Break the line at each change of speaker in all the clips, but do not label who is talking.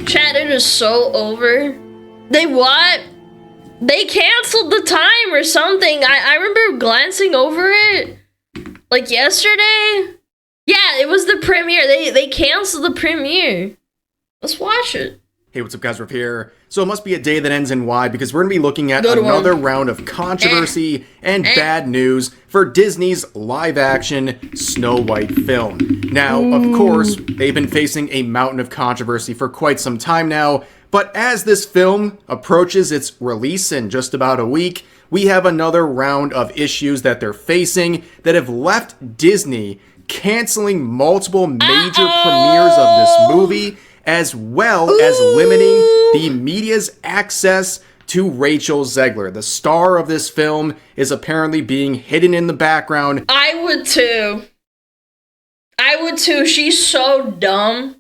Chat, it is so over. They what? They canceled the time or something. I remember glancing over it like yesterday. Yeah, it was the premiere. They canceled the premiere. Let's watch it.
Hey, what's up, guys? We're here. So it must be a day that ends in Y, because we're going to be looking at another round of controversy and bad news for Disney's live-action Snow White film. Now, of course, they've been facing a mountain of controversy for quite some time now, but as this film approaches its release in just about a week, we have another round of issues that they're facing that have left Disney canceling multiple major premieres of this movie, as well as limiting the media's access to Rachel Zegler. The star of this film is apparently being hidden in the background.
I would too. She's so dumb.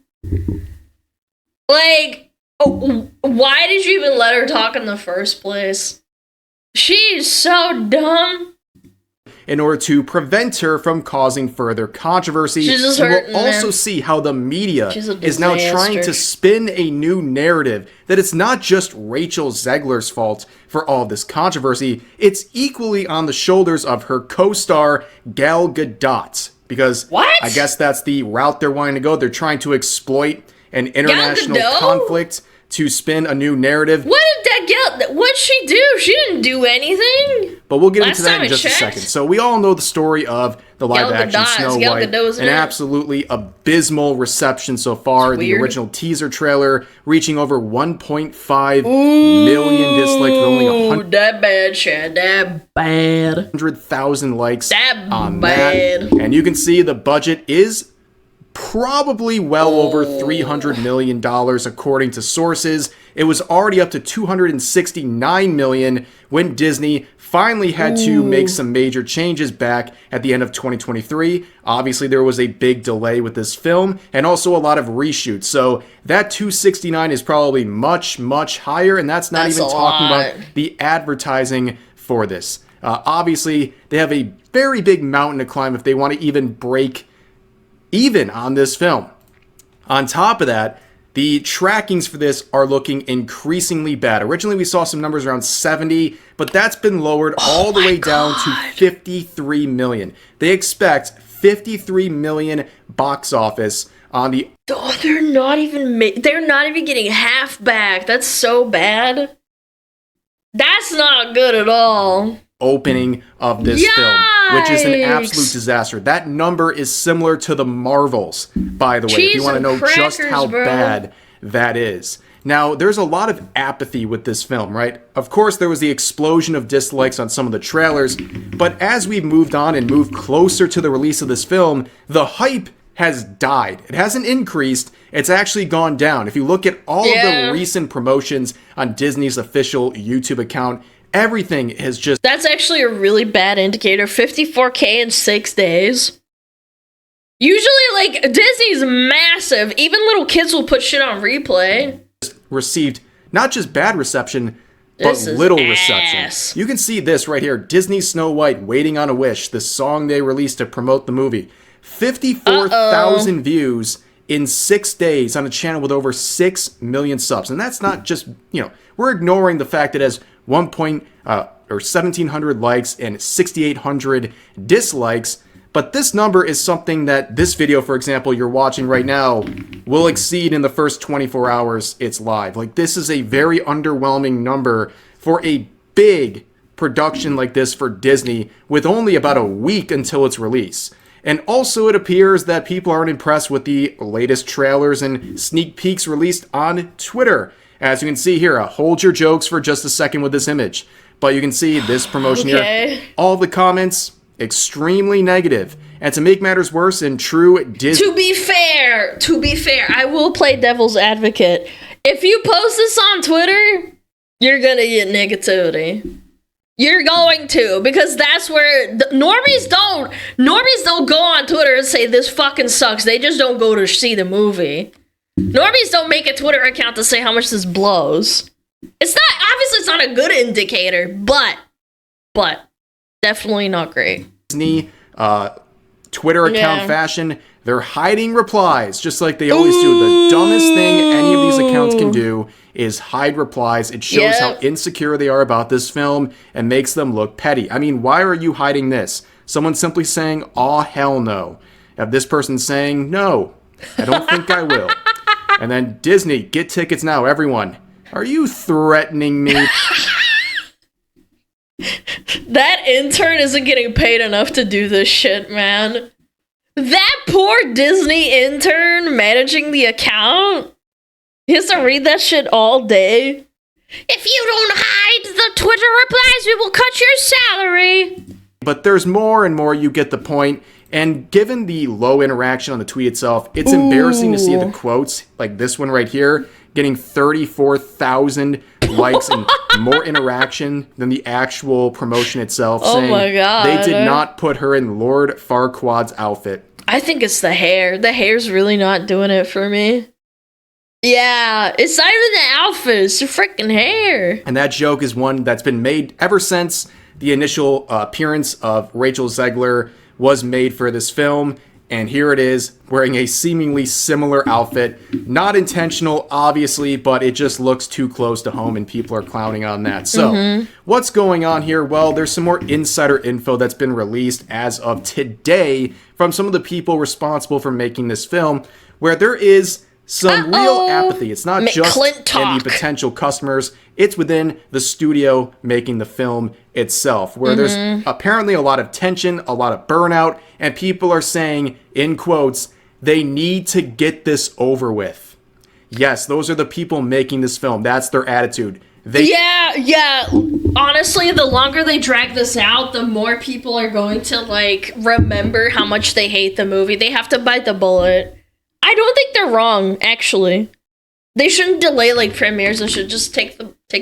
Like, why did you even let her talk in the first place? She's so dumb.
In order to prevent her from causing further controversy. We'll also see how the media is now trying to spin a new narrative that it's not just Rachel Zegler's fault for all this controversy, it's equally on the shoulders of her co-star Gal Gadot. Because I guess that's the route they're wanting to go. They're trying to exploit an international conflict to spin a new narrative.
What'd she do? She didn't do anything.
But we'll get into that in just a second. So we all know the story of the live-action Snow White. An absolutely abysmal reception so far. The original teaser trailer reaching over 1.5 million dislikes with only 100,000 likes on that. And you can see the budget is probably well over $300 million according to sources. It was already up to $269 million when Disney finally had to make some major changes back at the end of 2023. Obviously, there was a big delay with this film and also a lot of reshoots. So that 269 is probably much, much higher, and that's not even talking about the advertising for this. Obviously, they have a very big mountain to climb if they want to even break even on this film. On top of that, the trackings for this are looking increasingly bad. Originally, we saw some numbers around 70, but that's been lowered all the way down to 53 million. They expect 53 million box office on the...
Oh, they're not even getting half back. That's so bad. That's not good at all.
Opening of this film, which is an absolute disaster. That number is similar to the Marvels, by the way, if you want to know just how bad that is. Now, there's a lot of apathy with this film, right? Of course, there was the explosion of dislikes on some of the trailers, but as we've moved on and moved closer to the release of this film, the hype has died. It hasn't increased, it's actually gone down. If you look at all of the recent promotions on Disney's official YouTube account, everything has just...
That's actually a really bad indicator. 54K in 6 days. Usually, like, Disney's massive. Even little kids will put shit on replay.
Received not just bad reception, but little reception. You can see this right here. Disney's Snow White, Waiting on a Wish, the song they released to promote the movie. 54,000 views in 6 days on a channel with over 6 million subs. And that's not just, we're ignoring the fact that it has 1,700 likes and 6,800 dislikes. But this number is something that this video, for example, you're watching right now, will exceed in the first 24 hours it's live. Like, this is a very underwhelming number for a big production like this for Disney with only about a week until its release. And also, it appears that people aren't impressed with the latest trailers and sneak peeks released on Twitter. As you can see here, hold your jokes for just a second with this image. But you can see this promotion here. All the comments, extremely negative. And to make matters worse, in true Disney...
To be fair, I will play devil's advocate. If you post this on Twitter, you're gonna get negativity. You're going to, because that's where normies don't go on Twitter and say this fucking sucks. They just don't go to see the movie. Normies don't make a Twitter account to say how much this blows. It's not, obviously it's not a good indicator, but Definitely not great.
Disney Twitter account fashion, they're hiding replies, just like they always do. The dumbest thing any of these accounts can do is hide replies. It shows how insecure they are about this film and makes them look petty. I mean, why are you hiding this? Someone simply saying, "Aw, hell no." Have this person saying, "No, I don't think I will." And then Disney, get tickets now, everyone. Are you threatening me?
That intern isn't getting paid enough to do this shit, man. That poor Disney intern managing the account. He has to read that shit all day. If you don't hide the Twitter replies, we will cut your salary.
But there's more and more, you get the point. And given the low interaction on the tweet itself, it's embarrassing to see the quotes, like this one right here, getting 34,000 likes and more interaction than the actual promotion itself, saying
my God.
They did not put her in Lord Farquaad's outfit.
I think it's the hair. The hair's really not doing it for me. Yeah, it's not even the outfit, it's the freaking hair.
And that joke is one that's been made ever since the initial appearance of Rachel Zegler was made for this film. And here it is, wearing a seemingly similar outfit. Not intentional, obviously, but it just looks too close to home and people are clowning on that. So, what's going on here? Well, there's some more insider info that's been released as of today from some of the people responsible for making this film, where there is some real apathy. It's not just in the potential customers, it's within the studio making the film itself, where there's apparently a lot of tension, a lot of burnout, and people are saying, in quotes, they need to get this over with. Yes, those are the people making this film. That's their attitude.
Yeah. Honestly, the longer they drag this out, the more people are going to, like, remember how much they hate the movie. They have to bite the bullet. I don't think they're wrong, actually. They shouldn't delay, like, premieres. They should just take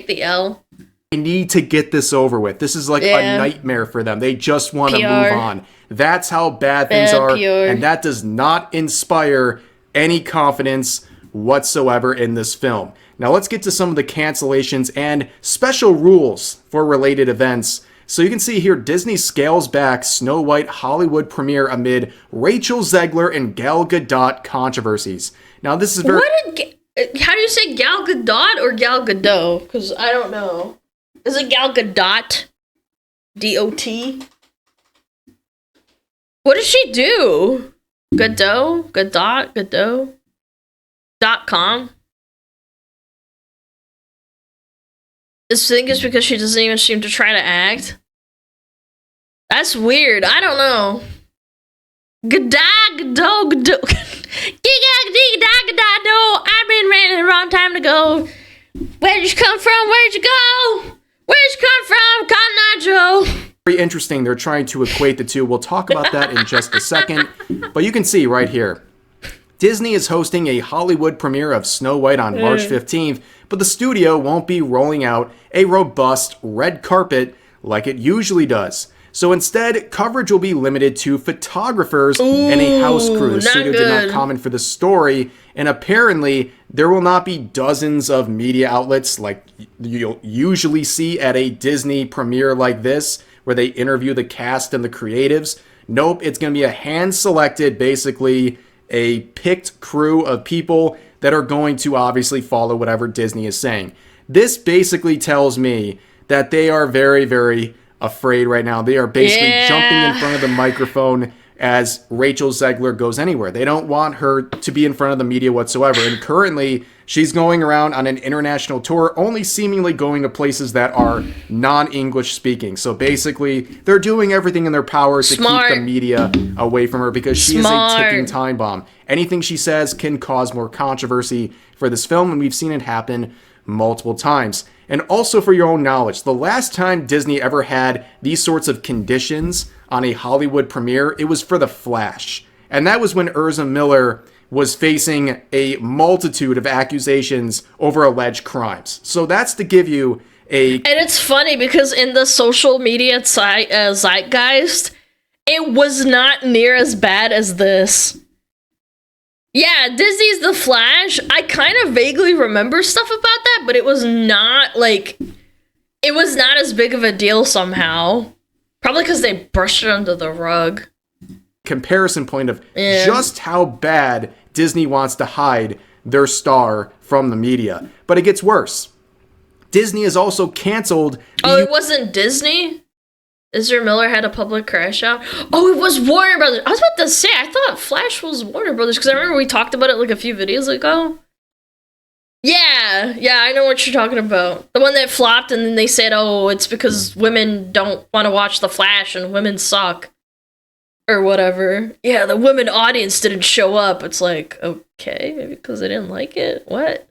the L.
They need to get this over with. This is like a nightmare for them. They just want to move on. That's how bad things are, and that does not inspire any confidence whatsoever in this film. Now let's get to some of the cancellations and special rules for related events. So you can see here, Disney scales back Snow White Hollywood premiere amid Rachel Zegler and Gal Gadot controversies. Now this is very...
How do you say Gal Gadot or Gal Gadot? Because I don't know. Is it Gal Gadot? D-O-T? What does she do? Gadot? Gadot? Gadot? .com? This thing is because she doesn't even seem to try to act. That's weird. I don't know. Gadot. I've been ready a long time to go. Where'd you come from? Where'd you go? Where'd you come from, Cotton Eye Joe?
Very interesting. They're trying to equate the two. We'll talk about that in just a second. But you can see right here, Disney is hosting a Hollywood premiere of Snow White on March 15th, but the studio won't be rolling out a robust red carpet like it usually does. So instead, coverage will be limited to photographers and a house crew. The studio did not comment for the story, and apparently there will not be dozens of media outlets like you'll usually see at a Disney premiere like this, where they interview the cast and the creatives. Nope, it's going to be a hand-selected, basically a picked crew of people that are going to obviously follow whatever Disney is saying. This basically tells me that they are very, very afraid right now. They are basically jumping in front of the microphone as Rachel Zegler goes anywhere. They don't want her to be in front of the media whatsoever. And currently, she's going around on an international tour, only seemingly going to places that are non-English speaking. So basically, they're doing everything in their power to keep the media away from her because she is a ticking time bomb. Anything she says can cause more controversy for this film, and we've seen it happen multiple times. And also for your own knowledge, the last time Disney ever had these sorts of conditions on a Hollywood premiere, it was for The Flash. And that was when Ezra Miller was facing a multitude of accusations over alleged crimes. So that's to give you a... And
it's funny because in the social media zeitgeist, it was not near as bad as this. Yeah, Disney's The Flash. I kind of vaguely remember stuff about that, but it was not, like... It was not as big of a deal somehow. Probably because they brushed it under the rug.
Comparison point of just how bad Disney wants to hide their star from the media. But it gets worse. Disney has also canceled...
it wasn't Disney? Ezra Miller had a public crash out? Oh, it was Warner Brothers. I was about to say, I thought Flash was Warner Brothers, because I remember we talked about it like a few videos ago. Yeah, I know what you're talking about. The one that flopped, and then they said, oh, it's because women don't want to watch The Flash, and women suck. Or whatever. Yeah, the women audience didn't show up. It's like, okay, maybe because they didn't like it? What?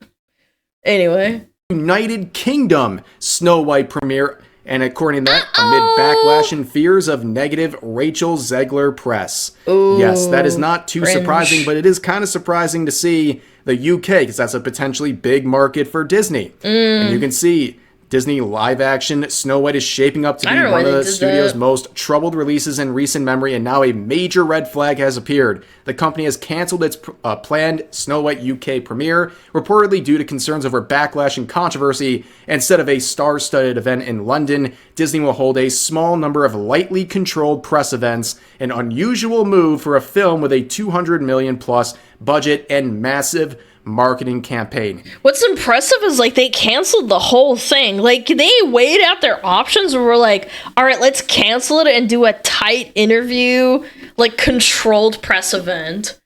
Anyway.
United Kingdom Snow White premiere, and according to that, amid backlash and fears of negative Rachel Zegler press.
Ooh,
yes, that is not too surprising, but it is kind of surprising to see the UK, because that's a potentially big market for Disney. And you can see Disney live-action Snow White is shaping up to be one of the studio's most troubled releases in recent memory, and now a major red flag has appeared. The company has canceled its planned Snow White UK premiere, reportedly due to concerns over backlash and controversy. Instead of a star-studded event in London, Disney will hold a small number of lightly controlled press events, an unusual move for a film with a $200 million-plus budget and massive marketing campaign.
What's impressive is, like, they canceled the whole thing. Like, they weighed out their options and were like, all right, let's cancel it and do a tight interview, like, controlled press event.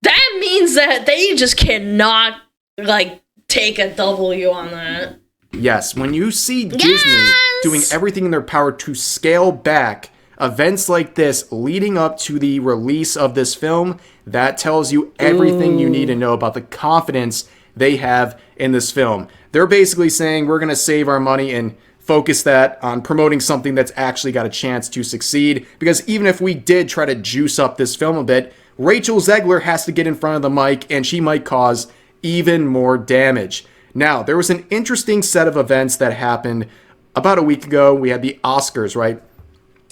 That means that they just cannot, like, take a W on that.
Yes, when you see Disney doing everything in their power to scale back events like this leading up to the release of this film, that tells you everything you need to know about the confidence they have in this film. They're basically saying, we're going to save our money and focus that on promoting something that's actually got a chance to succeed. Because even if we did try to juice up this film a bit, Rachel Zegler has to get in front of the mic, and she might cause even more damage. Now, there was an interesting set of events that happened about a week ago. We had the Oscars, right?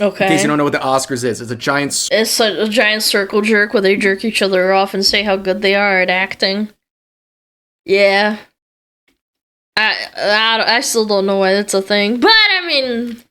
Okay.
In case you don't know what the Oscars is, it's a giant
circle jerk where they jerk each other off and say how good they are at acting. Yeah. I still don't know why that's a thing, but I mean...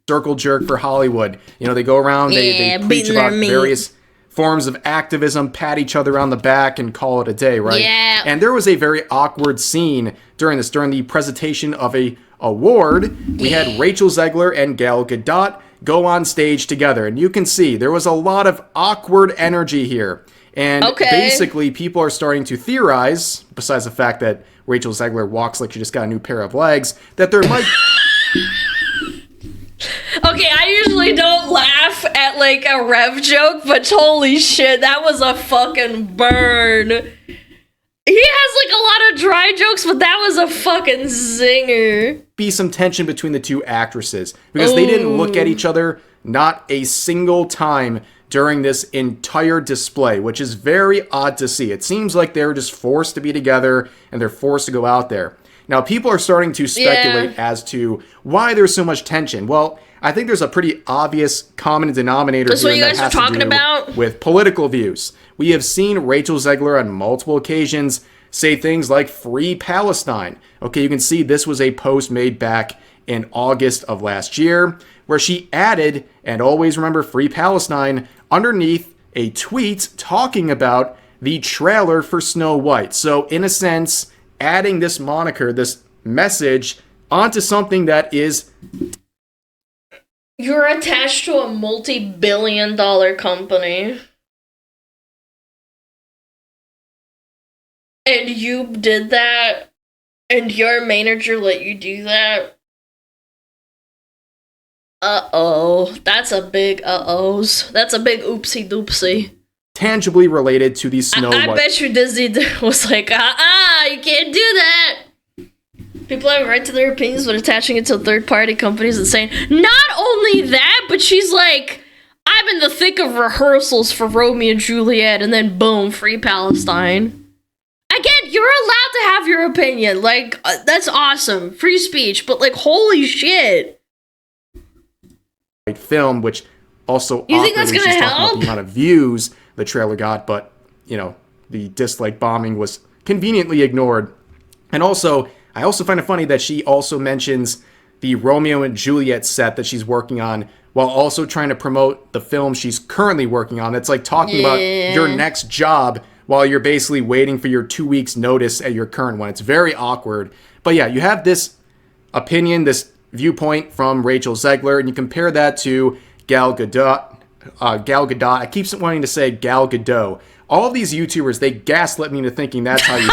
Circle jerk for Hollywood. You know, they go around, they preach about various forms of activism, pat each other on the back, and call it a day, right?
Yeah.
And there was a very awkward scene during the presentation of a award. We had Rachel Zegler and Gal Gadot go on stage together, and you can see there was a lot of awkward energy here. And basically, people are starting to theorize, besides the fact that Rachel Zegler walks like she just got a new pair of legs, that there might...
Okay, I usually don't laugh at, like, a Rev joke, but holy shit, that was a fucking burn. He has, like, a lot of dry jokes, but that was a fucking zinger.
Be some tension between the two actresses, because they didn't look at each other not a single time during this entire display, which is very odd to see. It seems like they're just forced to be together, and they're forced to go out there. Now, people are starting to speculate as to why there's so much tension. Well, I think there's a pretty obvious common denominator
That's
here,
what you guys
that has
are talking
to do
about?
with political views. We have seen Rachel Zegler on multiple occasions say things like "Free Palestine." Okay, you can see this was a post made back in August of last year, where she added, and always remember Free Palestine, underneath a tweet talking about the trailer for Snow White. So, in a sense, adding this moniker, this message, onto something that is...
You're attached to a multi-billion-dollar company. And you did that? And your manager let you do that? Uh-oh. That's a big uh-ohs. That's a big oopsie-doopsie.
Tangibly related to the Snow White.
I bet you Disney was like, you can't do that. People have a right to their opinions, but attaching it to third-party companies and saying, not only that, but she's like, I'm in the thick of rehearsals for Romeo and Juliet, and then boom, Free Palestine. Again, you're allowed to have your opinion. Like, that's awesome. Free speech, but like, holy shit.
Film, which also...
You think that's gonna help?
The amount of views the trailer got, but, you know, the dislike bombing was conveniently ignored. And also... I also find it funny that she also mentions the Romeo and Juliet set that she's working on while also trying to promote the film she's currently working on. It's like talking about your next job while you're basically waiting for your 2 weeks notice at your current one. It's very awkward. But yeah, you have this opinion, this viewpoint from Rachel Zegler, and you compare that to Gal Gadot. I keep wanting to say Gal Gadot. All of these YouTubers, they gaslit me into thinking that's how you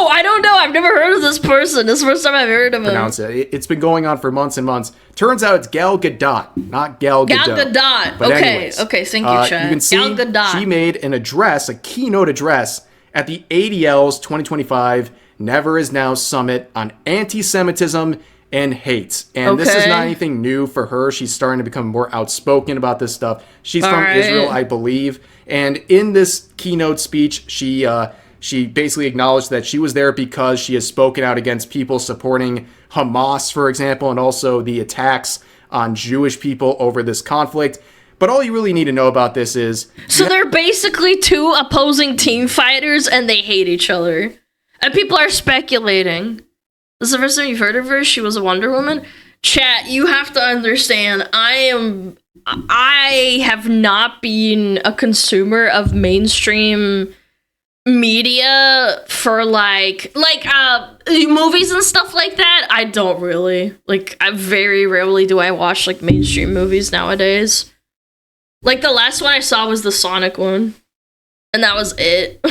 I don't know. I've never heard of this person. This is the first time I've heard of him.
Pronounce it. It's been going on for months and months. Turns out it's Gal Gadot, not Gal Gadot.
Gal Gadot.
But
okay.
anyways,
Okay. Thank you, Chad.
You can see
Gal Gadot.
She made an address, a keynote address, at the ADL's 2025 Never Is Now Summit on anti-Semitism and hate. And this is not anything new for her. She's starting to become more outspoken about this stuff. She's from Israel, I believe. And in this keynote speech, she basically acknowledged that she was there because she has spoken out against people supporting Hamas, for example, and also the attacks on Jewish people over this conflict. But all you really need to know about this is...
So they're basically two opposing team fighters and they hate each other. And people are speculating. This is the first time you've heard of her? She was a Wonder Woman? Chat, you have to understand, I have not been a consumer of mainstream media for like movies and stuff like that. I don't really. Like, I very rarely do I watch like mainstream movies nowadays. Like, the last one I saw was the Sonic one. And that was it.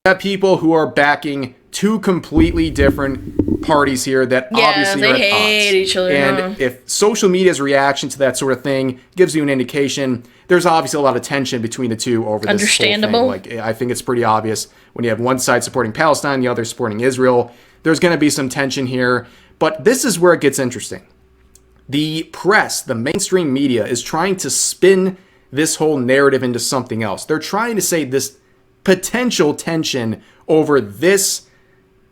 Got people who are backing two completely different parties here that obviously are at odds.
They hate each other.
And if social media's reaction to that sort of thing gives you an indication, there's obviously a lot of tension between the two over this
Understandable.
whole thing. Like, I think it's pretty obvious when you have one side supporting Palestine, the other supporting Israel. There's going to be some tension here. But this is where it gets interesting. The press, the mainstream media, is trying to spin this whole narrative into something else. They're trying to say this potential tension over this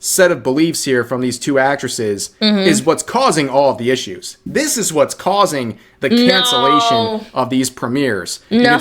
set of beliefs here from these two actresses is what's causing all of the issues. This is what's causing the cancellation of these premieres.
No,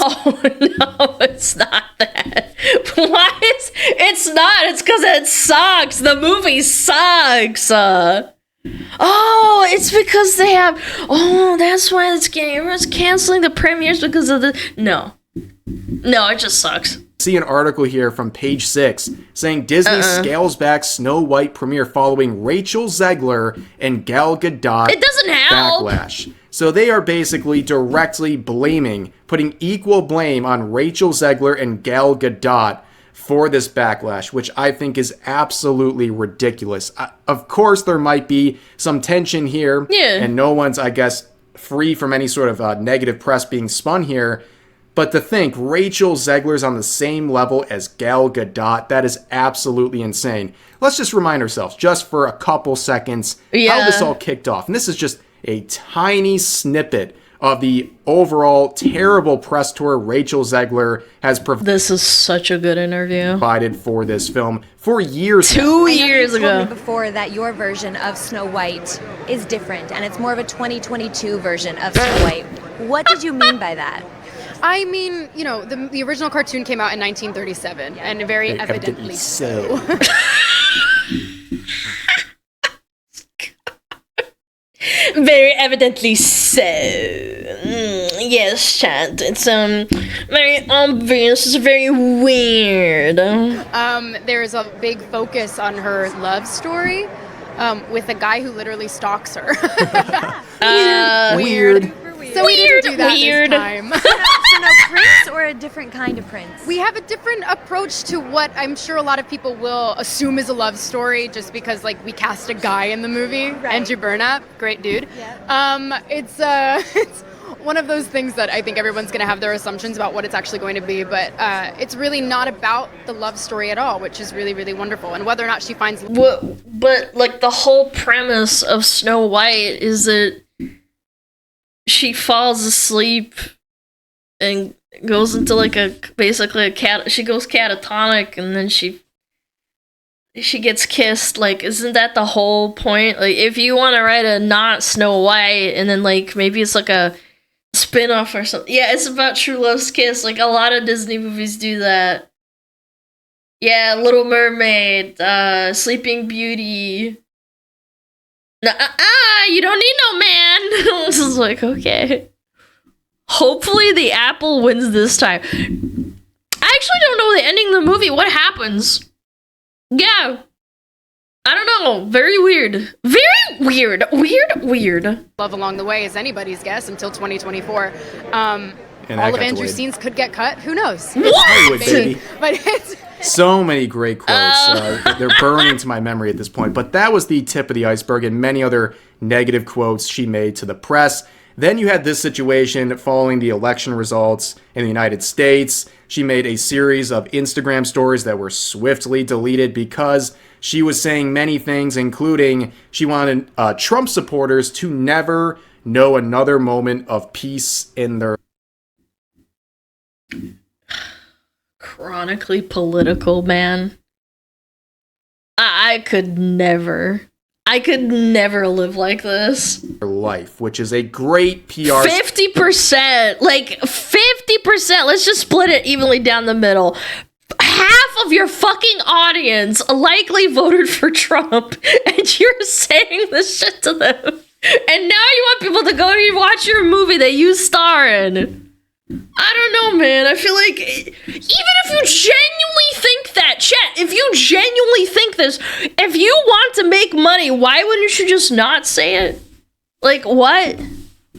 it's not that. Why is it's not? It's because it sucks. The movie sucks. Oh, it's because they have. Oh, that's why everyone's canceling the premieres because of the. No, it just sucks.
See an article here from Page 6 saying Disney scales back Snow White premiere following Rachel Zegler and Gal Gadot
it doesn't help.
Backlash. So they are basically directly putting equal blame on Rachel Zegler and Gal Gadot for this backlash, which I think is absolutely ridiculous. Of course, there might be some tension here, and no one's, I guess, free from any sort of negative press being spun here. But to think Rachel Zegler's on the same level as Gal Gadot, that is absolutely insane. Let's just remind ourselves, just for a couple seconds, how this all kicked off. And this is just a tiny snippet of the overall terrible press tour Rachel Zegler has
This is such a good interview.
Provided for this film for years.
2 years ago.
You told me before that your version of Snow White is different, and it's more of a 2022 version of Snow White. What did you mean by that?
I mean, you know, the original cartoon came out in 1937, and very evidently so.
Very evidently so. Yes, Chad. It's very obvious. It's very weird.
There's a big focus on her love story with a guy who literally stalks her. Weird. So we didn't do that this time.
So no prince or a different kind of prince?
We have a different approach to what I'm sure a lot of people will assume is a love story just because, like, we cast a guy in the movie. Right. Andrew Burnap, great dude. Yeah. It's one of those things that I think everyone's going to have their assumptions about what it's actually going to be, but it's really not about the love story at all, which is really, really wonderful. And whether or not she finds...
But like, the whole premise of Snow White is that she falls asleep and goes into like she goes catatonic, and then she gets kissed. Like, isn't that the whole point? Like, if you want to write a not Snow White and then like maybe it's like a spin-off or something. Yeah, it's about True Love's Kiss. Like, a lot of Disney movies do that. Yeah, Little Mermaid, Sleeping Beauty. You don't need no man. This is like, okay. Hopefully the apple wins this time. I actually don't know the ending of the movie. What happens? Yeah. I don't know. Very weird. Very weird. Weird.
Love along the way is anybody's guess until 2024. All of Andrew's scenes could get cut. Who knows?
What?
Hollywood, baby.
But it's...
So many great quotes. They're burning to my memory at this point. But that was the tip of the iceberg, and many other negative quotes she made to the press. Then you had this situation following the election results in the United States. She made a series of Instagram stories that were swiftly deleted because she was saying many things, including she wanted Trump supporters to never know another moment of peace in their...
Chronically political, man. I could never live like this.
life, which is a great PR.
50%, like 50%. Let's just split it evenly down the middle. Half of your fucking audience likely voted for Trump, and you're saying this shit to them. And now you want people to go and watch your movie that you star in. I don't know, man. I feel like even if you genuinely think that, chat, if you genuinely think this, if you want to make money, why wouldn't you just not say it? Like, what?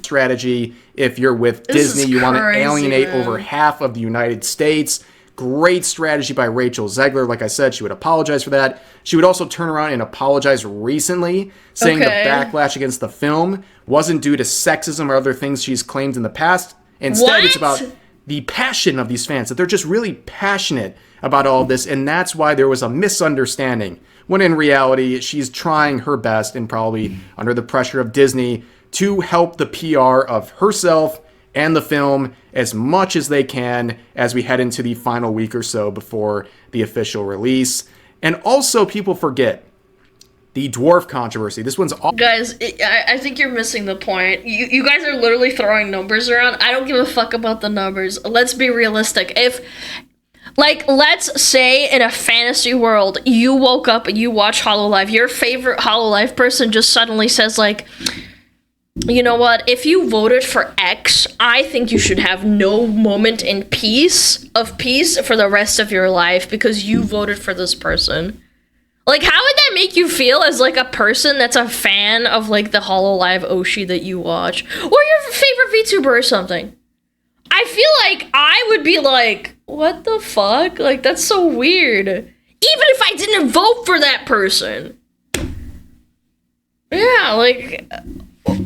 Strategy. If you're with Disney, you want to alienate over half of the United States. Great strategy by Rachel Zegler. Like I said, she would apologize for that. She would also turn around and apologize recently, saying the backlash against the film wasn't due to sexism or other things she's claimed in the past. Instead, it's about the passion of these fans, that they're just really passionate about all of this, and that's why there was a misunderstanding, when in reality, she's trying her best and probably under the pressure of Disney to help the PR of herself and the film as much as they can as we head into the final week or so before the official release. And also, people forget the Dwarf Controversy. This one's all...
Guys, I think you're missing the point. You guys are literally throwing numbers around. I don't give a fuck about the numbers. Let's be realistic. If, like, let's say in a fantasy world, you woke up and you watch Hololive, your favorite Hololive person just suddenly says, like, you know what, if you voted for X, I think you should have no moment in peace for the rest of your life because you voted for this person. Like, how would that make you feel as, like, a person that's a fan of, like, the Hololive Oshi that you watch? Or your favorite VTuber or something? I feel like I would be like, what the fuck? Like, that's so weird. Even if I didn't vote for that person. Yeah, like,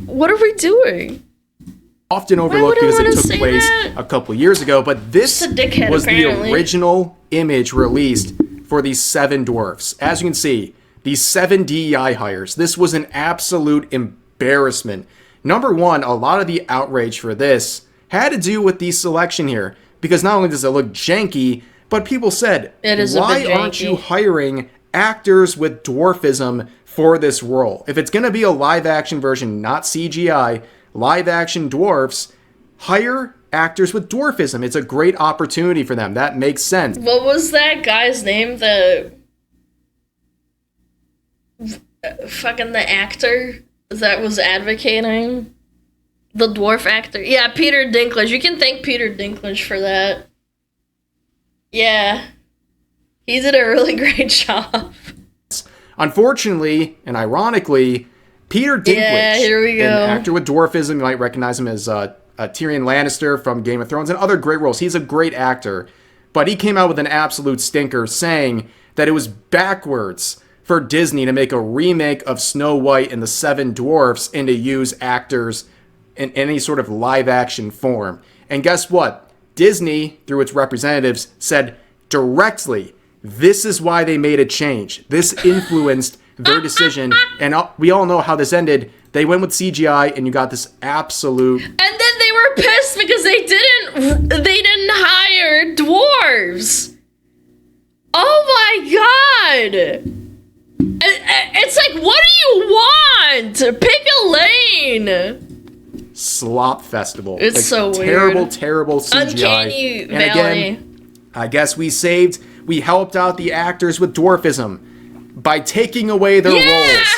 what are we doing?
Often overlooked because it took place a couple years ago, but this was the original image released for these 7 dwarfs. As you can see, these 7 DEI hires. This was an absolute embarrassment. Number one, a lot of the outrage for this had to do with the selection here, because not only does it look janky, but people said, why aren't you hiring actors with dwarfism for this role? If it's going to be a live action version, not CGI, live action dwarfs, hire actors with dwarfism. It's a great opportunity for them. That makes sense.
What was that guy's name? The actor that was advocating the dwarf actor. Yeah, Peter Dinklage. You can thank Peter Dinklage for that. Yeah, he did a really great job.
Unfortunately and ironically, Peter Dinklage,
here we go,
an actor with dwarfism, you might recognize him as Tyrion Lannister from Game of Thrones and other great roles. He's a great actor, but he came out with an absolute stinker saying that it was backwards for Disney to make a remake of Snow White and the 7 Dwarfs and to use actors in any sort of live action form. And guess what? Disney, through its representatives, said directly, this is why they made a change. This influenced their decision, and we all know how this ended. They went with CGI, and you got this absolute...
And then they were pissed because they didn't hire dwarves. Oh my god! It's like, what do you want? Pick a lane.
Slop festival.
It's like, so
terrible,
weird.
Terrible CGI.
Uncanny Valley.
Again, I guess we helped out the actors with dwarfism by taking away their roles.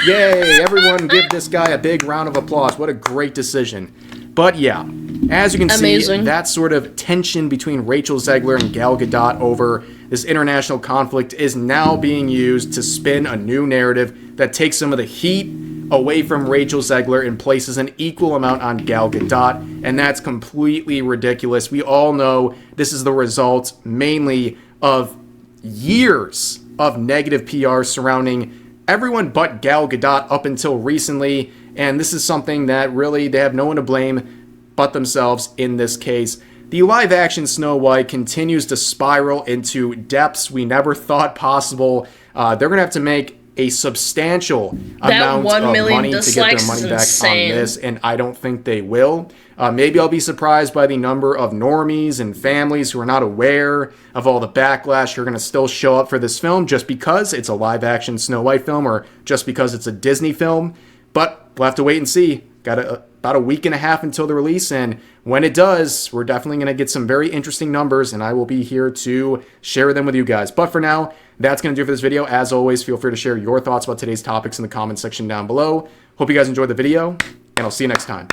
Yay, everyone give this guy a big round of applause. What a great decision. But yeah, as you can see, that sort of tension between Rachel Zegler and Gal Gadot over this international conflict is now being used to spin a new narrative that takes some of the heat away from Rachel Zegler and places an equal amount on Gal Gadot, and that's completely ridiculous. We all know this is the result mainly of years of negative PR surrounding everyone but Gal Gadot up until recently, and this is something that really they have no one to blame but themselves in this case. The live-action Snow White continues to spiral into depths we never thought possible. They're going to have to make a substantial amount of money to get their money back on this, and I don't think they will. Maybe I'll be surprised by the number of normies and families who are not aware of all the backlash who are going to still show up for this film just because it's a live-action Snow White film or just because it's a Disney film. But we'll have to wait and see. Got about a week and a half until the release, and when it does, we're definitely going to get some very interesting numbers, and I will be here to share them with you guys. But for now, that's going to do it for this video. As always, feel free to share your thoughts about today's topics in the comment section down below. Hope you guys enjoyed the video, and I'll see you next time.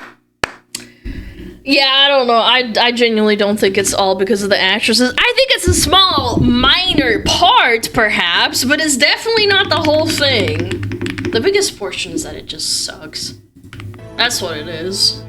Yeah, I don't know. I genuinely don't think it's all because of the actresses. I think it's a small, minor part, perhaps, but it's definitely not the whole thing. The biggest portion is that it just sucks. That's what it is.